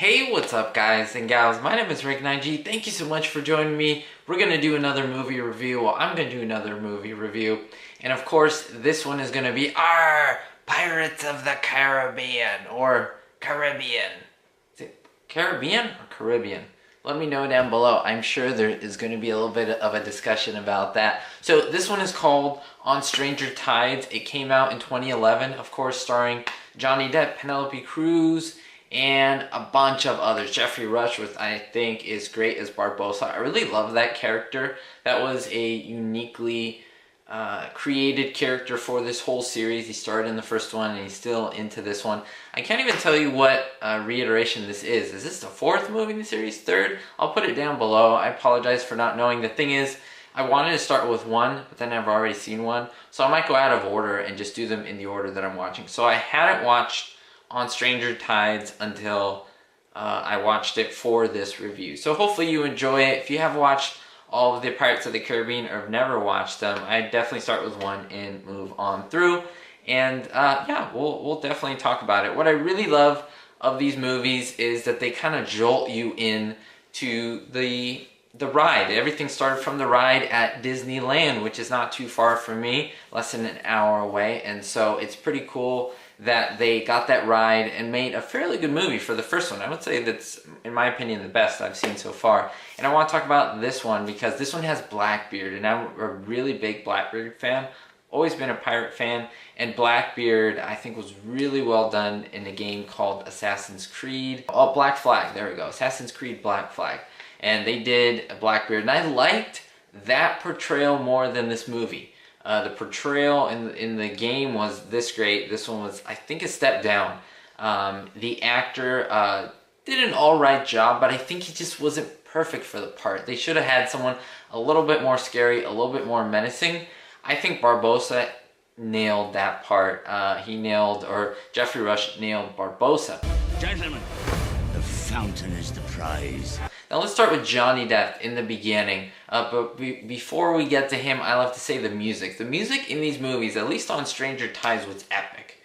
Hey, what's up guys and gals? My name is Ricknineg. Thank you so much for joining me. We're going to do another movie review. Well, I'm going to do another movie review. And of course, this one is going to be our Pirates of the Caribbean or Caribbean. Is it Caribbean or Caribbean? Let me know down below. I'm sure there is going to be a little bit of a discussion about that. So this one is called On Stranger Tides. It came out in 2011, of course, starring Johnny Depp, Penelope Cruz, and a bunch of others. Jeffrey Rush, which I think is great as Barbossa. I really love that character. That was a uniquely created character for this whole series. He started in the first one and he's still into this one. I can't even tell you what reiteration this is. Is this the fourth movie in the series? Third? I'll put it down below. I apologize for not knowing. The thing is, I wanted to start with one, but then I've already seen one. So I might go out of order and just do them in the order that I'm watching. So I hadn't watched On Stranger Tides until I watched it for this review. So hopefully you enjoy it. If you have watched all of the Pirates of the Caribbean or have never watched them, I definitely start with one and move on through. And yeah, we'll definitely talk about it. What I really love of these movies is that they kind of jolt you in to the ride. Everything started from the ride at Disneyland, which is not too far from me, less than an hour away. And so it's pretty cool that they got that ride and made a fairly good movie for the first one. I would say that's, in my opinion, the best I've seen so far. And I want to talk about this one because this one has Blackbeard, and I'm a really big Blackbeard fan. Always been a pirate fan, and Blackbeard I think was really well done in a game called Assassin's Creed. Oh, Black Flag, there we go. Assassin's Creed Black Flag. And they did Blackbeard, and I liked that portrayal more than this movie. The portrayal in the game was this great. This one was, I think, a step down. The actor did an alright job, but I think he just wasn't perfect for the part. They should have had someone a little bit more scary, a little bit more menacing. I think Barbossa nailed that part. Jeffrey Rush nailed Barbossa. Gentlemen, the fountain is the prize. Now let's start with Johnny Depp in the beginning. But before we get to him, I love to say the music. The music in these movies, at least on Stranger Tides, was epic.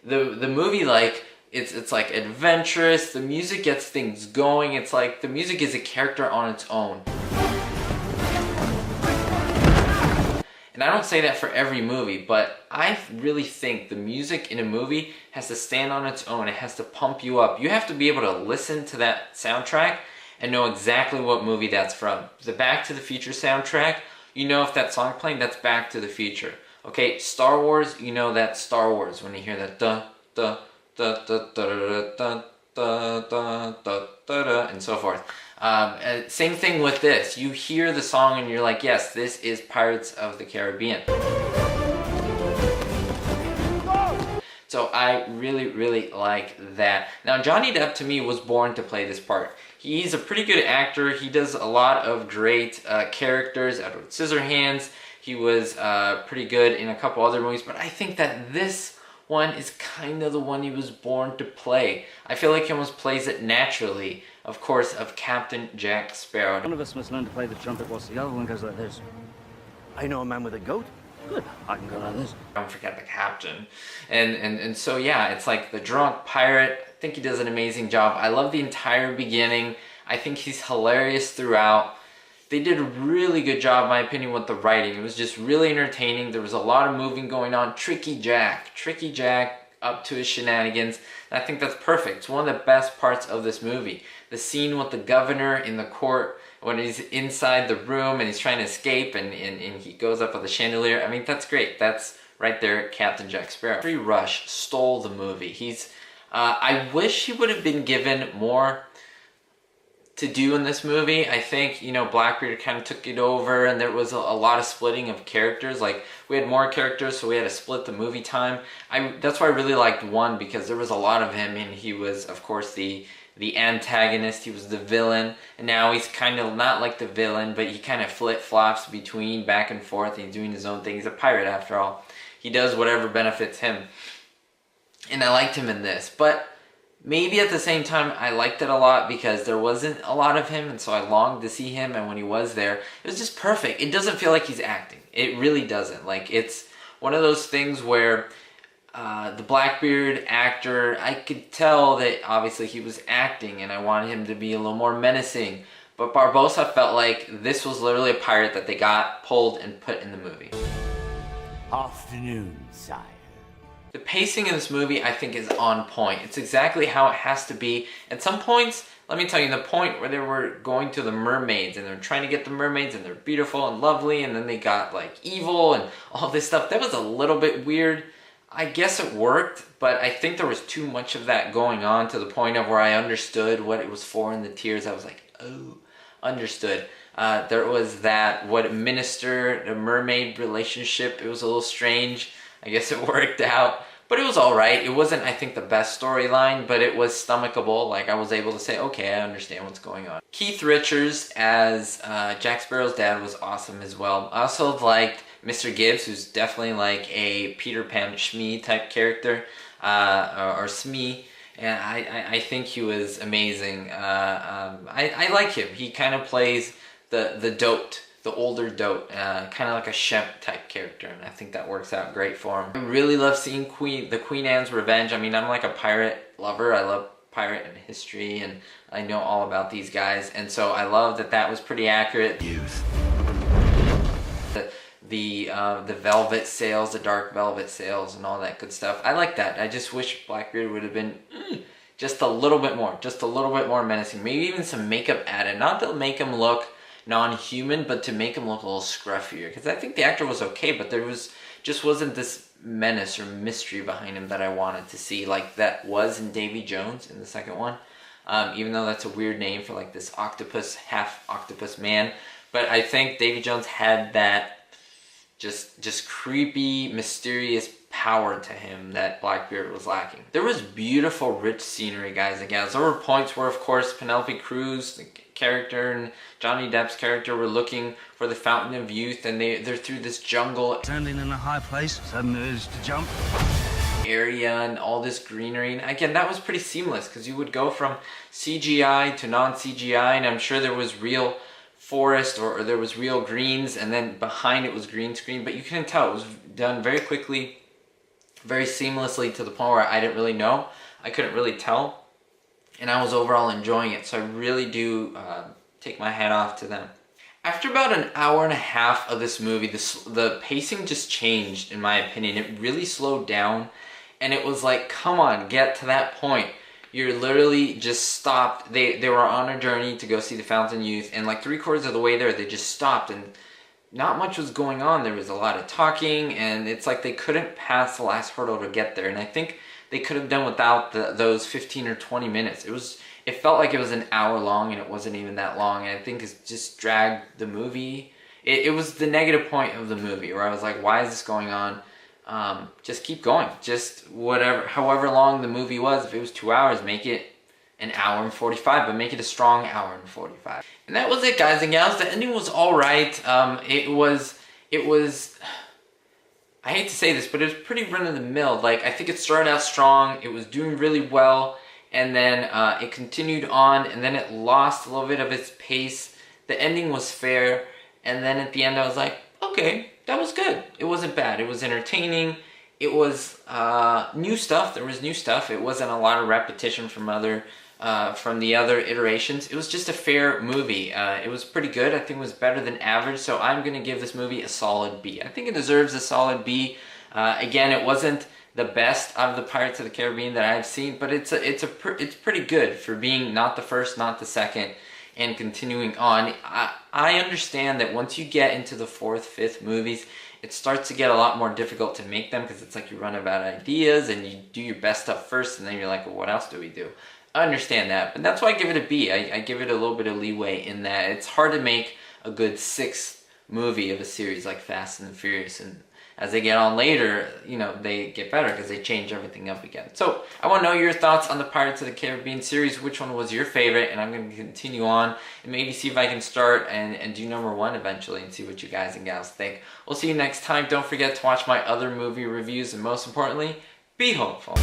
The movie, like, it's like adventurous. The music gets things going. It's like the music is a character on its own. And I don't say that for every movie, but I really think the music in a movie has to stand on its own. It has to pump you up. You have to be able to listen to that soundtrack and know exactly what movie that's from. The Back to the Future soundtrack, you know if that song playing, that's Back to the Future. Okay, Star Wars, you know that's Star Wars when you hear that da da da da da da da da da da and so forth. Same thing with this. You hear the song and you're like, yes, this is Pirates of the Caribbean. So I really like that. Now Johnny Depp to me was born to play this part. He's a pretty good actor. He does a lot of great characters. Edward Scissorhands. He was pretty good in a couple other movies, but I think that this one is kind of the one he was born to play. I feel like he almost plays it naturally, of course, of Captain Jack Sparrow. One of us must learn to play the trumpet whilst the other one goes like this. I know a man with a goat. Good, I can go like this. Don't forget the captain. And so yeah, it's like the drunk pirate. I think he does an amazing job. I love the entire beginning. I think he's hilarious throughout. They did a really good job, in my opinion, with the writing. It was just really entertaining. There was a lot of moving going on. Tricky Jack up to his shenanigans. And I think that's perfect. It's one of the best parts of this movie. The scene with the governor in the court when he's inside the room and he's trying to escape and he goes up with the chandelier. I mean, that's great. That's right there, Captain Jack Sparrow. Jeffrey Rush stole the movie. I wish he would have been given more to do in this movie. I think, you know, Blackbeard kind of took it over and there was a lot of splitting of characters. Like, we had more characters, so we had to split the movie time. That's why I really liked one, because there was a lot of him and he was, of course, the antagonist. He was the villain, and now he's kind of not like the villain, but he kind of flip-flops between back and forth, and he's doing his own thing. He's a pirate after all. He does whatever benefits him. And I liked him in this, but maybe at the same time, I liked it a lot because there wasn't a lot of him, and so I longed to see him, and when he was there, it was just perfect. It doesn't feel like he's acting. It really doesn't. Like, it's one of those things where The Blackbeard actor, I could tell that obviously he was acting and I wanted him to be a little more menacing. But Barbossa felt like this was literally a pirate that they got, pulled, and put in the movie. Afternoon, sire. The pacing in this movie, I think, is on point. It's exactly how it has to be. At some points, let me tell you, the point where they were going to the mermaids and they're trying to get the mermaids and they're beautiful and lovely and then they got like evil and all this stuff, that was a little bit weird. I guess it worked, but I think there was too much of that going on to the point of where I understood what it was for in the tears. I was like, oh, understood. There was that, what minister, the mermaid relationship, it was a little strange. I guess it worked out, but it was all right. It wasn't, I think, the best storyline, but it was stomachable. Like, I was able to say, okay, I understand what's going on. Keith Richards as Jack Sparrow's dad was awesome as well. I also liked Mr. Gibbs, who's definitely like a Peter Pan Smee type character, or Smee, and I think he was amazing. I like him. He kind of plays the dote, the older dote, kind of like a Shemp type character, and I think that works out great for him. I really love seeing the Queen Anne's Revenge. I mean, I'm like a pirate lover. I love pirate and history, and I know all about these guys, and so I love that that was pretty accurate. Youth. The velvet sails, the dark velvet sails, and all that good stuff. I like that. I just wish Blackbeard would have been just a little bit more menacing. Maybe even some makeup added. Not to make him look non-human, but to make him look a little scruffier. Because I think the actor was okay, but there wasn't this menace or mystery behind him that I wanted to see, like that was in Davy Jones in the second one. Even though that's a weird name for like this octopus, half octopus man. But I think Davy Jones had that just creepy, mysterious power to him that Blackbeard was lacking. There was beautiful, rich scenery, guys and gals. There were points where, of course, Penelope Cruz, the character, and Johnny Depp's character were looking for the Fountain of Youth, and they're through this jungle. Standing in a high place, sudden urge to jump. Area and all this greenery. And again, that was pretty seamless because you would go from CGI to non-CGI, and I'm sure there was real forest or there was real greens, and then behind it was green screen, but you couldn't tell. It was done very quickly, very seamlessly, to the point where I didn't really know. I couldn't really tell, and I was overall enjoying it. So I really do take my hat off to them. After about an hour and a half of this movie, the pacing just changed, in my opinion. It really slowed down, and it was like, come on, get to that point. You're literally just stopped. They were on a journey to go see the Fountain of Youth, and like 3/4 of the way there, they just stopped, and not much was going on. There was a lot of talking, and it's like they couldn't pass the last hurdle to get there. And I think they could have done without those 15 or 20 minutes. It felt like it was an hour long, and it wasn't even that long. And I think it just dragged the movie. It was the negative point of the movie, where I was like, why is this going on? Just keep going. Just whatever, however long the movie was. If it was 2 hours, make it an hour and 45, but make it a strong hour and 45. And that was it, guys and gals. The ending was all right. It was, I hate to say this, but it was pretty run-of-the-mill. Like, I think it started out strong. It was doing really well, and then it continued on, and then it lost a little bit of its pace. The ending was fair, and then at the end I was like, okay, that was good. It wasn't bad. It was entertaining. It was new stuff. There was new stuff. It wasn't a lot of repetition from the other iterations. It was just a fair movie. It was pretty good. I think it was better than average, so I'm going to give this movie a solid B. I think it deserves a solid B. Again, it wasn't the best out of the Pirates of the Caribbean that I've seen, but it's pretty good for being not the first, not the second, and continuing on. I understand that once you get into the 4th, 5th movies, it starts to get a lot more difficult to make them, because it's like you run out of ideas and you do your best stuff first, and then you're like, well, what else do we do? I understand that, but that's why I give it a B. I give it a little bit of leeway in that it's hard to make a good 6th movie of a series like Fast and the Furious, and as they get on later, you know, they get better because they change everything up again. So I want to know your thoughts on the Pirates of the Caribbean series. Which one was your favorite? And I'm going to continue on and maybe see if I can start and do number 1 eventually, and see what you guys and gals think. We'll see you next time. Don't forget to watch my other movie reviews, and most importantly, be hopeful.